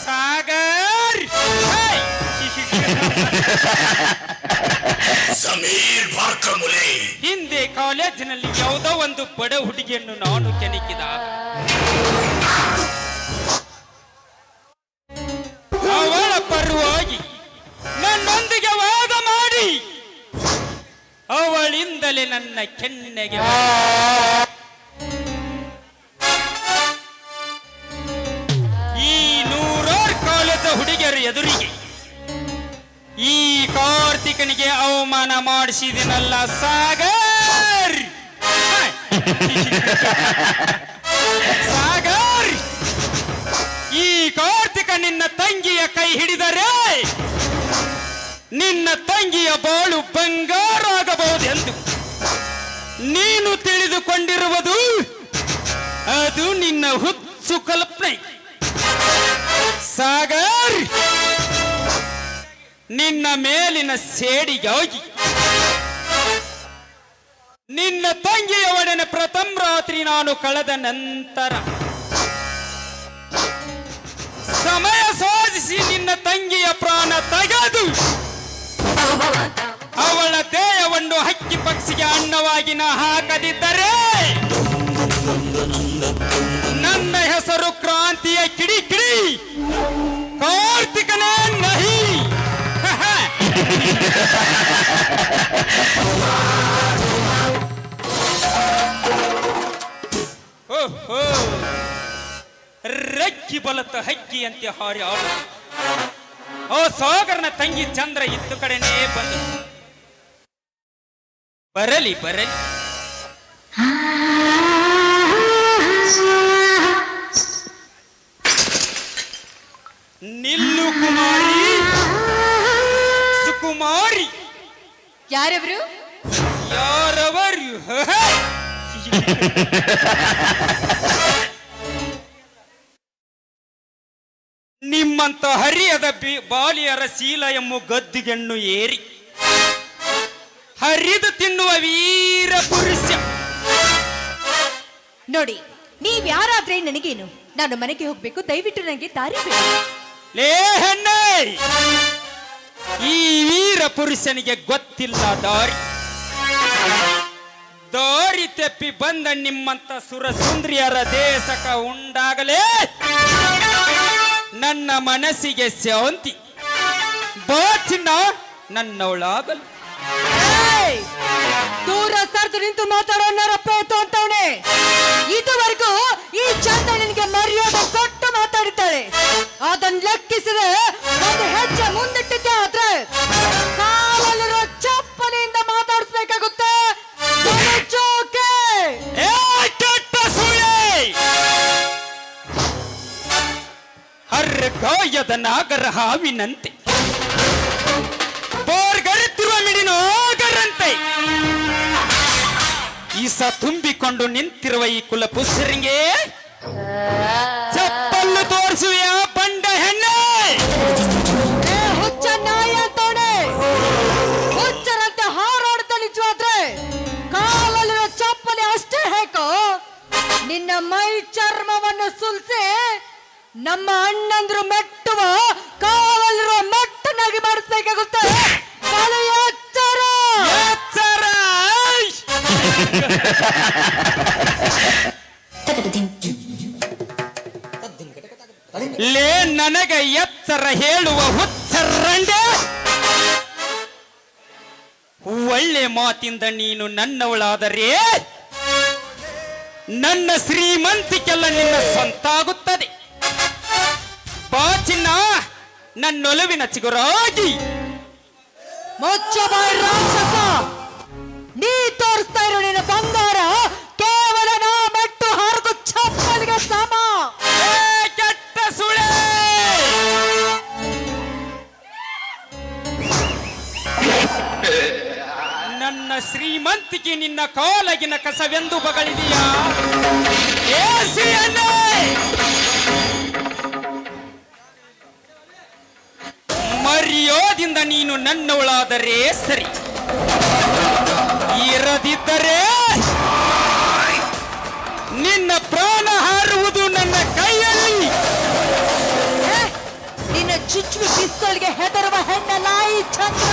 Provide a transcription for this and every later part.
ಸಾಗರ್ ಸಮೀರ್ ಬಾರ್ಕಮುಲೆ. ಹಿಂದೆ ಕಾಲೇಜಿನಲ್ಲಿ ಯಾವುದೋ ಒಂದು ಬಡ ಹುಡುಗಿಯನ್ನು ನಾನು ಕೆಣಕಿದಾಗ ಅವಳ ಪರವಾಗಿ ನನ್ನೊಂದಿಗೆ ವಾದ ಮಾಡಿ ಅವಳಿಂದಲೇ ನನ್ನ ಕೆನ್ನೆಗೆ ಈ ನೂರಾರು ಕಾಲೇಜ ಹುಡುಗಿಯರ ಎದುರಿಗೆ ಈ ಕಾರ್ತಿಕನಿಗೆ ಅವಮಾನ ಮಾಡಿಸಿದನಲ್ಲ ಸಾಗರ್. ಸಾಗರ್, ಈ ಕಾರ್ತಿಕ ನಿನ್ನ ತಂಗಿಯ ಕೈ ಹಿಡಿದರೆ ನಿನ್ನ ತಂಗಿಯ ಬಾಳು ಬಂಗಾರ ಆಗಬಹುದೆಂದು ನೀನು ತಿಳಿದುಕೊಂಡಿರುವುದು ಅದು ನಿನ್ನ ಹುಚ್ಚು ಕಲ್ಪನೆ. ಸಾಗರ್, ನಿನ್ನ ಮೇಲಿನ ಸೇಡಿಗಾಗಿ ನಿನ್ನ ತಂಗಿಯ ಒಡನೆ ಪ್ರಥಮ ರಾತ್ರಿ ನಾನು ಕಳೆದ ನಂತರ ಸಮಯ ಸಾಧಿಸಿ ನಿನ್ನ ತಂಗಿಯ ಪ್ರಾಣ ತೆಗೆದು ಅವಳ ದೇಹವನ್ನು ಹಕ್ಕಿ ಪಕ್ಷಿಗೆ ಅನ್ನವಾಗಿ ನಾ ಹಾಕದಿದ್ದರೆ ನನ್ನ ಹೆಸರು ಕ್ರಾಂತಿಯ ಕಿಡಿಕಿಡಿ ಕಾರ್ತಿಕನೇ ನಹಿ. ಓಹೋ, ರಕ್ಕಿ ಬಲತ್ತ ಹಕ್ಕಿಯಂತೆ ಹಾರಿ ಆಡು. ಓ ಸಾಗರನ ತಂಗಿ ಚಂದ್ರ ಇತ್ತು ಕಡೆನೇ ಬಂದು ಬರಲಿ ಬರಲಿ. ನಿಲ್ಲು ಕುಮಾರಿ, ಸುಕುಮಾರಿ. ಯಾರವರು? ಯಾರವರು? ನಿಮ್ಮಂತ ಹರಿಯದ ಬಾಲಿಯರ ಶೀಲ ಎಂಬ ಗದ್ದಿಗೆಣ್ಣು ಏರಿ ಹರಿದು ತಿನ್ನುವ ವೀರ ಪುರುಷ. ನೋಡಿ, ನೀವ್ ಯಾರಾದ್ರೆ ನನಗೇನು? ನಾನು ಮನೆಗೆ ಹೋಗ್ಬೇಕು, ದಯವಿಟ್ಟು ನನಗೆ ದಾರಿ ಬಿಡಿ. ಲೇ ಹೆಣ್ಣೆ, ಈ ವೀರ ಪುರುಷನಿಗೆ ಗೊತ್ತಿಲ್ಲ ದಾರಿ. ದಾರಿ ತೆಪ್ಪಿ ಬಂದ ನಿಮ್ಮಂತ ಸುರಸುಂದ್ರಿಯರ ದೇಶಕ ಉಂಡಾಗಲೇ ನನ್ನ ಮನಸ್ಸಿಗೆ ಶಾಂತಿ. ಬಾಚಿನ ನನ್ನವಳಾಗಲು. ದೂರ ಸರ್ದು ನಿಂತು ಮಾತಾಡೋನರಪ್ಪ ಅಂತವನೆ. ಇದುವರೆಗೂ ಈ ಚಂದನಿಗೆ ಮರ್ಯಾದೆ ಕೊಟ್ಟು ಮಾತಾಡಿದ್ದಾಳೆ. ಅದನ್ನ ಲೆಕ್ಕಿಸಿದೆ ಒಂದು ಹೆಜ್ಜೆ ಮುಂದಿಟ್ಟಿದ್ದೆ ಆದ್ರೆ ಕಾಲಲ್ಲಿರೋ ಚಪ್ಪಲಿಯಿಂದ ಮಾತಾಡಿಸ್ಬೇಕಾಗುತ್ತೆ. ಹರ್ಗಾಯದ ನಾಗರ ಹಾವಿನಂತೆ ಬೋರ್ಗರೆತಿರುವ ಮಿಡಿನೋಗರಂತೆ ಈಸ ತುಂಬಿಕೊಂಡು ನಿಂತಿರುವ ಈ ಕುಲಪುರುಷರಿಗೆ ಚಪ್ಪಲು ತೋರಿಸುವ ಬಂಡ ಹೆಣ್ಣೆ. ಹುಚ್ಚ ನಾಯ ಅಂತವನೆ, ಹುಚ್ಚರಂತೆ ಹಾರಾಡ್ತಾ ನಿಜವಾದ್ರೆ ಕಾಲಲ್ಲಿರೋ ಚಪ್ಪಲಿ ಅಷ್ಟೇ ಹೇಕೋ ನಿನ್ನ ಮೈ ಚರ್ಮವನ್ನು ಸುಲ್ಸಿ ನಮ್ಮ ಅಣ್ಣಂದ್ರು ಮೆಟ್ಟುವ ಕಾಲಲ್ಲಿರೋ ಮೆಟ್ಟನಾಗಿ ಮಾಡಿಸ್ಬೇಕಾಗುತ್ತೆ. ಎಚ್ಚರ ಎಚ್ಚರ. ಲೇ ನನಗೆ ಎಚ್ಚರ ಹೇಳುವ ಹುಚ್ಚರಂಡೆ, ಒಳ್ಳೆ ಮಾತಿಂದ ನೀನು ನನ್ನವಳಾದರೆ ನನ್ನ ಶ್ರೀಮಂತಿಕೆಲ್ಲ ನಿನ್ನ ಸ್ವಂತ ಆಗುತ್ತದೆ. ಬಾಚಿನ್ನ ನನ್ನೊಲವಿನ ಚಿಗುರಾಗಿ. ಮುಚ್ಚಬಾಯ್ ರಾಕ್ಷಸ, ನೀ ತೋರಿಸ್ತಾ ಇರೋ ನಿನ್ನ ಬಂಗಾರ ಕೇವಲ ನಾ ಮೆಟ್ಟು ಹಾರ್ಗು ಚಪ್ಪಲಿಗೆ ಸಮ. ಕೆಟ್ಟ ಸುಳೆ. ನನ್ನ ಶ್ರೀಮಂತಿಕೆ ನಿನ್ನ ಕಾಲಗಿನ ಕಸವೆಂದು ಬಗಳಿದೆಯಾ? ಮರ್ಯಾದಿಂದ ನೀನು ನನ್ನವಳಾದರೆ ಸರಿ, ಇರದಿದ್ದರೆ ನಿನ್ನ ಪ್ರಾಣ ಹಾರುವುದು ನನ್ನ ಕೈಯಲ್ಲಿ. ಏ, ನಿನ್ನ ಚುಚ್ಚುವಿ ಪಿಸ್ತೂಲ್ಗೆ ಹೆದರುವ ಹೆಣ್ಣಲ್ಲ ಈ ಚಂದ್ರ.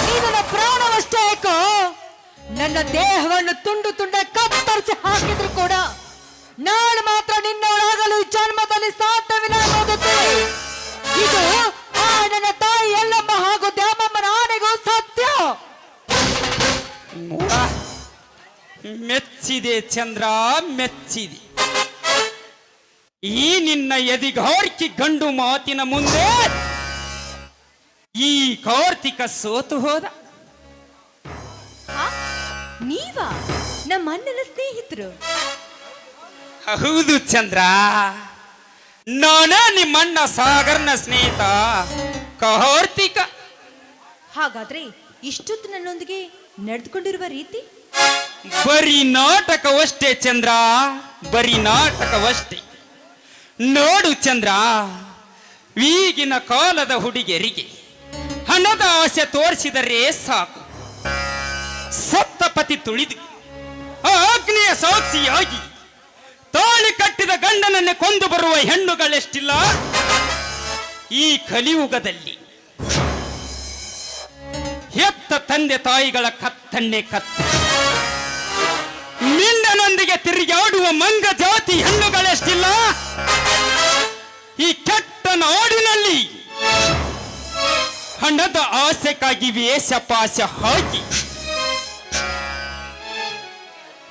ನೀನು ನನ್ನ ಪ್ರಾಣವಷ್ಟೇ ಏಕೋ ನನ್ನ ದೇಹವನ್ನು ತುಂಡು ತುಂಡ ಕತ್ತರಿಸಿ ಹಾಕಿದ್ರು ಕೂಡ ನಾಳೆ ಮಾತ್ರ ನಿನ್ನವಳಾಗಲು ಈ ಜನ್ಮದಲ್ಲಿ ಸಾಧ್ಯವಿಲ್ಲ ಅನ್ನೋದು ತಿಳಿ. ಇದು ಆ ನನ್ನ ತಾಯಿ ಎಲ್ಲಮ್ಮ ಹಾಗೂ ದ್ಯಾಮಮ್ಮನ ಆನೆಗೂ ಸತ್ಯ. ಮೆಚ್ಚಿದೆ ಚಂದ್ರ, ಮೆಚ್ಚಿದೆ. ಈ ನಿನ್ನ ಎದಿಗಾರಿಕೆ ಗಂಡು ಮಾತಿನ ಮುಂದೆ ಈ ಕಾರ್ತಿಕ ಸೋತು ಹೋದ. ನೀವಾ ನಮ್ಮ ಅಣ್ಣನ ಸ್ನೇಹಿತರು? ಹೌದು ಚಂದ್ರ, ನಾನ ನಿಮ್ಮಣ್ಣ ಸಾಗರ್ನ ಸ್ನೇಹಿತ ಕಾರ್ತಿಕ. ಹಾಗಾದ್ರೆ ಇಷ್ಟೊತ್ತು ನನ್ನೊಂದಿಗೆ ನಡೆದುಕೊಂಡಿರುವ ರೀತಿ ಬರೀ ನಾಟಕವಷ್ಟೇ ಚಂದ್ರ, ಬರೀ ನಾಟಕವಷ್ಟೇ. ನೋಡು ಚಂದ್ರ, ಈಗಿನ ಕಾಲದ ಹುಡುಗಿಯರಿಗೆ ಹಣದ ಆಸೆ ತೋರಿಸಿದರೆ ಸಾಕು. ಸಪ್ತಪತಿ ತುಳಿದು ಅಗ್ನಿಯ ಸಾಕ್ಷಿಯಾಗಿ ತಾಳಿ ಕಟ್ಟಿದ ಗಂಡನನ್ನೇ ಕೊಂದು ಬರುವ ಹೆಣ್ಣುಗಳೆಷ್ಟಿಲ್ಲ ಈ ಕಲಿಯುಗದಲ್ಲಿ. ಹೆತ್ತ ತಂದೆ ತಾಯಿಗಳ ಕತ್ತನ್ನೇ ಕತ್ತ ಮಿಂಡನೊಂದಿಗೆ ತಿರುಗಾಡುವ ಮಂಗ ಜಾತಿ ಹೆಣ್ಣುಗಳೆಷ್ಟಿಲ್ಲ ಈ ಕೆಟ್ಟ ನಾಡಿನಲ್ಲಿ. ಹಣದ ಆಸೆಗಾಗಿ ವೇಷಪಾಶ ಹಾಕಿ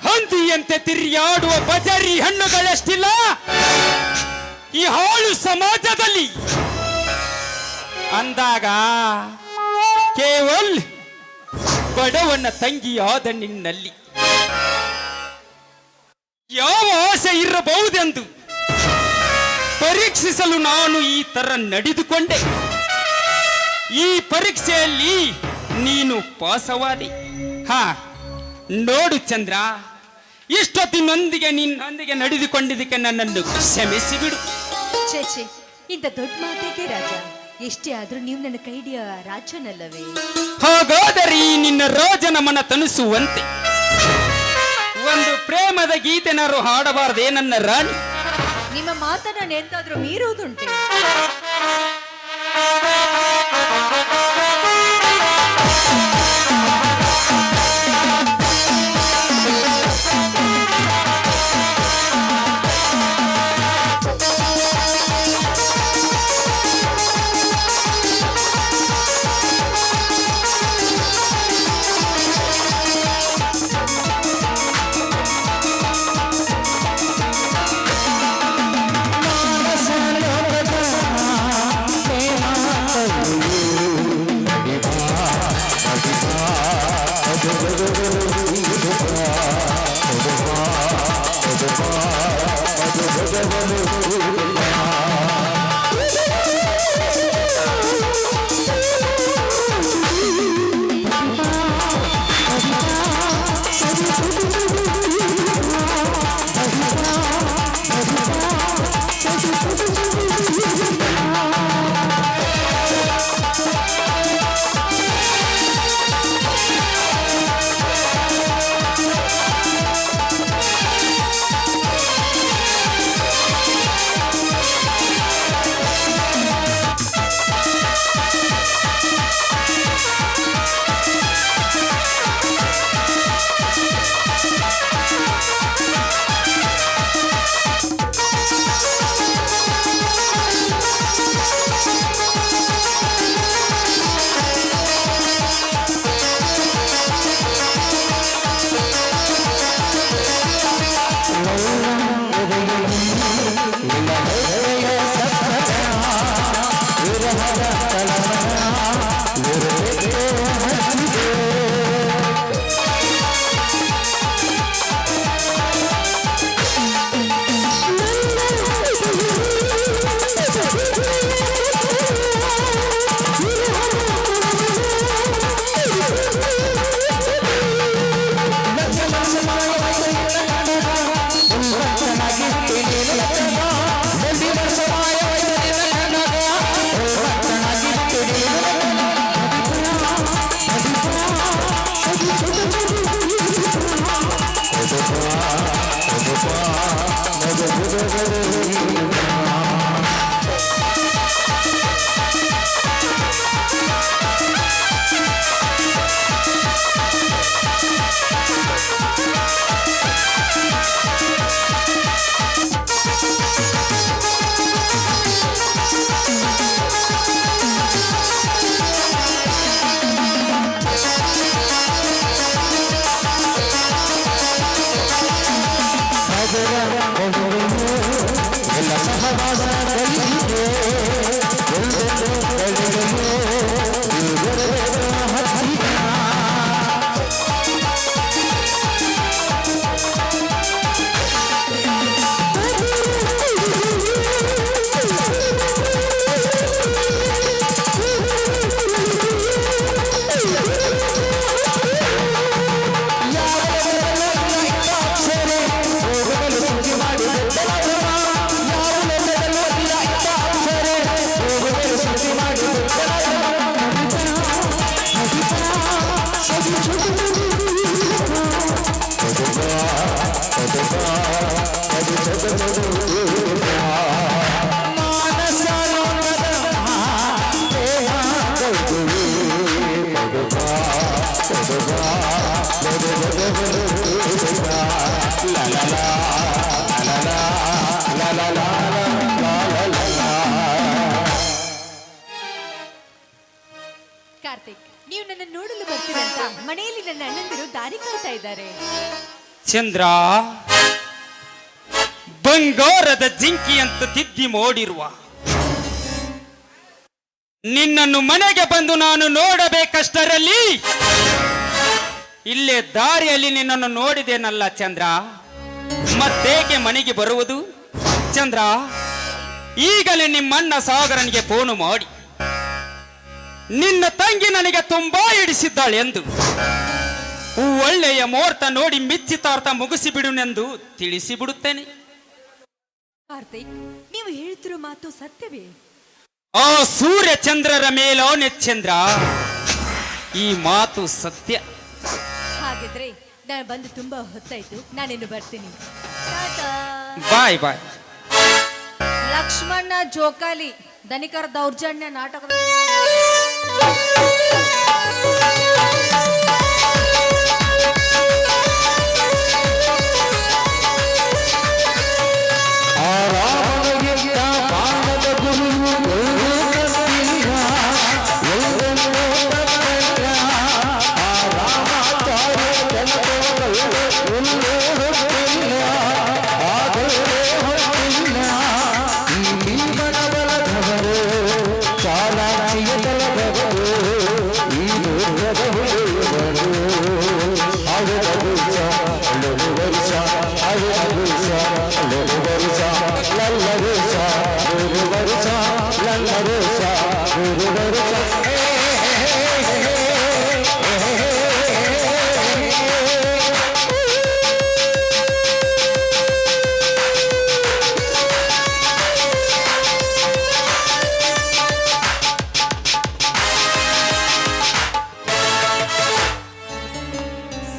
ಹಂದಿಯಂತೆ ತಿರುಗಾಡುವ ಬಜಾರಿ ಹೆಣ್ಣುಗಳೆಷ್ಟಿಲ್ಲ ಈ ಹಾಳು ಸಮಾಜದಲ್ಲಿ. ಅಂದಾಗ ಕೇವಲ ಬಡವನ ತಂಗಿಯಾದ ನಿನ್ನಲ್ಲಿ ಯಾವ ಆಸೆ ಇರಬಹುದೆಂದು ಪರೀಕ್ಷಿಸಲು ನಾನು ಈ ತರ ನಡೆದುಕೊಂಡೆ. ಈ ಪರೀಕ್ಷೆಯಲ್ಲಿ ನೀನು ಪಾಸವಾದಿ. ಹಾ ನೋಡು ಚಂದ್ರ, ಇಷ್ಟೊತ್ತಿನೊಂದಿಗೆ ನಿನ್ನೊಂದಿಗೆ ನಡೆದುಕೊಂಡಿದ್ದಕ್ಕೆ ನನ್ನನ್ನು ಕ್ಷಮಿಸಿ ಬಿಡು. ಛೇ, ಇಂಥ ದೊಡ್ಡ ಮಾತಿಗೆ ರಾಜ. ಎಷ್ಟೇ ಆದ್ರೂ ನೀವು ನನ್ನ ಕೈಡಿಯ ರಾಜನಲ್ಲವೇ? ಹಾಗಾದರೆ ಈ ನಿನ್ನ ರಾಜನ ಮನ ತನಿಸುವಂತೆ ಒಂದು ಪ್ರೇಮದ ಗೀತೆನಾರು ಹಾಡಬಾರದೆ ನನ್ನ ರಾಣಿ? ನಿಮ್ಮ ಮಾತನ್ನ ಎಂತಾದ್ರೂ ಮೀರುವುದುಂಟೆ? ಕಾರ್ತಿಕ್, ನೀವು ನನ್ನ ನೋಡಲು ಬರ್ತೀರಂತ ಮನೆಯಲ್ಲಿ ನನ್ನ ಅಣ್ಣಂದಿರು ದಾರಿ ಕಾಯ್ತಾ ಇದ್ದಾರೆ. ಚಂದ್ರ, ಬಂಗಾರದ ಜಿಂಕಿಯಂತ ತಿದ್ದಿ ಮೋಡಿರುವ ನಿನ್ನನ್ನು ಮನೆಗೆ ಬಂದು ನಾನು ನೋಡಬೇಕಷ್ಟರಲ್ಲಿ ಇಲ್ಲೇ ದಾರಿಯಲ್ಲಿ ನಿನ್ನನ್ನು ನೋಡಿದೇನಲ್ಲ ಚಂದ್ರ. ಮತ್ತೇಕೆ ಮನೆಗೆ ಬರುವುದು ಚಂದ್ರ? ಈಗಲೇ ನಿಮ್ಮಣ್ಣ ಸಾಗರನಿಗೆ ಫೋನು ಮಾಡಿ ನಿನ್ನ ತಂಗಿ ನನಗೆ ತುಂಬಾ ಹಿಡಿಸಿದ್ದಾಳೆ ಎಂದು ಒಳ್ಳೆಯ ಮುಹೂರ್ತ ನೋಡಿ ಮಿಚ್ಚಿತಾರ್ಥ ಮುಗಿಸಿ ಬಿಡುನೆಂದು ತಿಳಿಸಿ ಬಿಡುತ್ತೇನೆ. ಕಾರ್ತಿಕ್, ನೀವು ಹೇಳ್ತಿರೋ ಮಾತು ಸತ್ಯವೇ? ಆ ಸೂರ್ಯ ಚಂದ್ರರ ಮೇಲೋನೆ ಚಂದ್ರ, ಈ ಮಾತು ಸತ್ಯ. ಹಾಗಿದ್ರೆ ನಾನು ಬಂದು ತುಂಬಾ ಹೊತ್ತಾಯ್ತು, ನಾನಿನ್ನು ಬರ್ತೀನಿ. ಬಾಯ್ ಬಾಯ್. ಲಕ್ಷ್ಮಣ ಜೋಕಾಲಿ ಧನಿಕರ ದೌರ್ಜನ್ಯ ನಾಟಕದ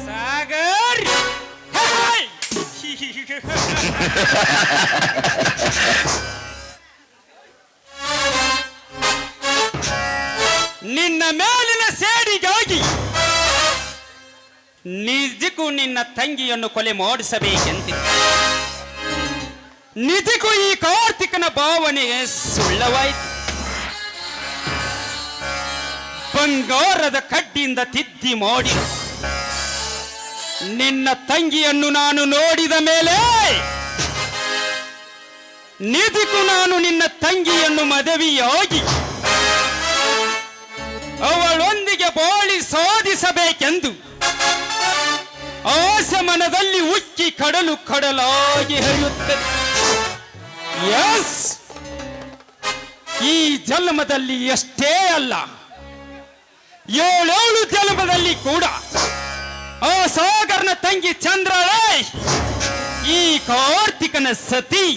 ಸಾಗರ್. ನಿನ್ನ ಮೇಲಿನ ಸೇಡಿಗಾಗಿ ನಿಜಕ್ಕೂ ನಿನ್ನ ತಂಗಿಯನ್ನು ಕೊಲೆ ಮಾಡಿಸಬೇಕೆಂದು ನಿಜಕ್ಕೂ ಈ ಕಾರ್ತಿಕನ ಭಾವನೆ ಸುಳ್ಳವಾಯಿತು. ಬಂಗಾರದ ಕಡ್ಡಿಯಿಂದ ತಿದ್ದಿ ಮಾಡಿ ನಿನ್ನ ತಂಗಿಯನ್ನು ನಾನು ನೋಡಿದ ಮೇಲೆ ನಿಜಕ್ಕೂ ನಾನು ನಿನ್ನ ತಂಗಿಯನ್ನು ಮದುವೆಯಾಗಿ ಅವಳೊಂದಿಗೆ ಬಾಳಿ ಸಾಧಿಸಬೇಕೆಂದು ಆಸೆ ಮನದಲ್ಲಿ ಉಕ್ಕಿ ಕಡಲು ಕಡಲಾಗಿ ಹರಿಯುತ್ತದೆ. ಎಸ್, ಈ ಜನ್ಮದಲ್ಲಿ ಅಷ್ಟೇ ಅಲ್ಲ, 7 ಜನ್ಮದಲ್ಲಿ ಕೂಡ ಆ ಸಾಗರನ ತಂಗಿ ಚಂದ್ರಳೇ ಈ ಕಾರ್ತಿಕನ ಸತಿ.